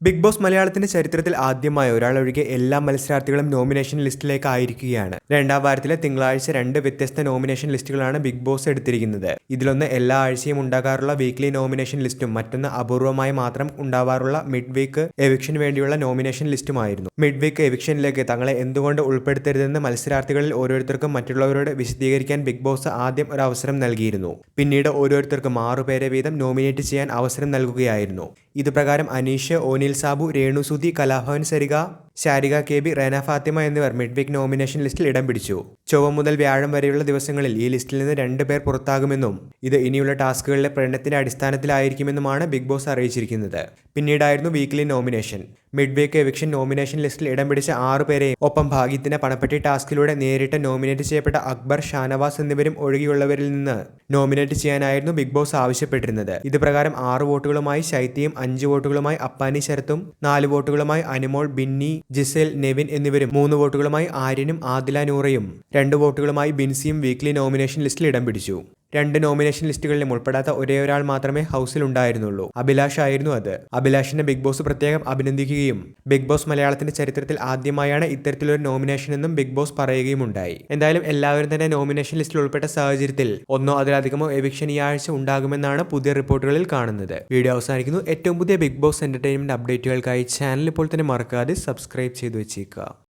Big boss മലയാളത്തിന്റെ ചരിത്രത്തിൽ ആദ്യമായി ഒരാളൊഴികെ എല്ലാ മത്സരാർത്ഥികളും നോമിനേഷൻ ലിസ്റ്റിലേക്ക് ആയിരിക്കുകയാണ്. രണ്ടാം വാരത്തിലെ തിങ്കളാഴ്ച 2 വ്യത്യസ്ത നോമിനേഷൻ ലിസ്റ്റുകളാണ് ബിഗ് ബോസ് എടുത്തിരിക്കുന്നത്. ഇതിലൊന്ന് എല്ലാ ആഴ്ചയും ഉണ്ടാകാറുള്ള വീക്ക്ലി നോമിനേഷൻ ലിസ്റ്റും മറ്റൊന്ന് അപൂർവമായി മാത്രം ഉണ്ടാവാറുള്ള മിഡ് വീക്ക് എവിക്ഷന് വേണ്ടിയുള്ള നോമിനേഷൻ ലിസ്റ്റുമായിരുന്നു. മിഡ് വീക്ക് എവിക്ഷനിലേക്ക് തങ്ങളെ എന്തുകൊണ്ട് ഉൾപ്പെടുത്തരുതെന്ന് മത്സരാർത്ഥികളിൽ ഓരോരുത്തർക്കും മറ്റുള്ളവരോട് വിശദീകരിക്കാൻ ബിഗ് ബോസ് ആദ്യം ഒരു അവസരം നൽകിയിരുന്നു. പിന്നീട് ഓരോരുത്തർക്കും 6 പേരെ വീതം നോമിനേറ്റ് ചെയ്യാൻ അവസരം നൽകുകയായിരുന്നു. ഇതുപ്രകാരം അനീഷ്, ഓനിൽ സാബു, രേണു സുധി, കലാഭവൻ സരിക, ശാരിക കെ ബി, റെന ഫാത്തിമ എന്നിവർ മിഡ് വീക്ക് നോമിനേഷൻ ലിസ്റ്റിൽ ഇടം പിടിച്ചു. ചൊവ്വ മുതൽ വ്യാഴം വരെയുള്ള ദിവസങ്ങളിൽ ഈ ലിസ്റ്റിൽ നിന്ന് 2 പേർ പുറത്താകുമെന്നും ഇത് ഇനിയുള്ള ടാസ്കുകളിലെ പ്രകടനത്തിന്റെ അടിസ്ഥാനത്തിലായിരിക്കുമെന്നുമാണ് ബിഗ് ബോസ് അറിയിച്ചിരിക്കുന്നത്. പിന്നീടായിരുന്നു weekly nomination. Mid week eviction nomination ലിസ്റ്റിൽ ഇടം പിടിച്ച 6 പേരെയും ഒപ്പം ഭാഗ്യത്തിന് പണപ്പെട്ടി ടാസ്കിലൂടെ നേരിട്ട് നോമിനേറ്റ് ചെയ്യപ്പെട്ട അക്ബർ, ഷാനവാസ് എന്നിവരും ഒഴികെയുള്ളവരിൽ നിന്ന് നോമിനേറ്റ് ചെയ്യാനായിരുന്നു ബിഗ് ബോസ് ആവശ്യപ്പെട്ടിരുന്നത്. ഇത് പ്രകാരം 6 വോട്ടുകളുമായി ശൈത്യയും, 5 വോട്ടുകളുമായി അപ്പാനി ശരത്തും, 4 വോട്ടുകളുമായി അനുമോൾ, ബിന്നി, ജിസേൽ, നെവിൻ എന്നിവരും, 3 വോട്ടുകളുമായി ആര്യനും ആദില നൂറയും, 2 വോട്ടുകളുമായി ബിൻസിയും വീക്ക്ലി നോമിനേഷൻ ലിസ്റ്റിൽ ഇടം പിടിച്ചു. 2 നോമിനേഷൻ ലിസ്റ്റുകളിലും ഉൾപ്പെടാത്ത ഒരേ ഒരാൾ മാത്രമേ ഹൗസിൽ ഉണ്ടായിരുന്നുള്ളൂ. അഭിലാഷ് ആയിരുന്നു അത്. അഭിലാഷിനെ ബിഗ് ബോസ് പ്രത്യേകം അഭിനന്ദിക്കുകയും ബിഗ് ബോസ് മലയാളത്തിന്റെ ചരിത്രത്തിൽ ആദ്യമായാണ് ഇത്തരത്തിലൊരു നോമിനേഷൻ എന്നും ബിഗ് ബോസ് പറയുകയുമുണ്ടായി. എന്തായാലും എല്ലാവരും തന്നെ നോമിനേഷൻ ലിസ്റ്റിൽ ഉൾപ്പെട്ട സാഹചര്യത്തിൽ ഒന്നോ അതിലധികമോ എവിക്ഷൻ ഈ ആഴ്ച ഉണ്ടാകുമെന്നാണ് പുതിയ റിപ്പോർട്ടുകളിൽ കാണുന്നത്. വീഡിയോ അവസാനിക്കുന്നു. ഏറ്റവും പുതിയ ബിഗ് ബോസ് എന്റർടൈൻമെന്റ് അപ്ഡേറ്റുകൾക്കായി ചാനൽ ഇപ്പോൾ തന്നെ മറക്കാതെ സബ്സ്ക്രൈബ് ചെയ്തു വെച്ചേക്കുക.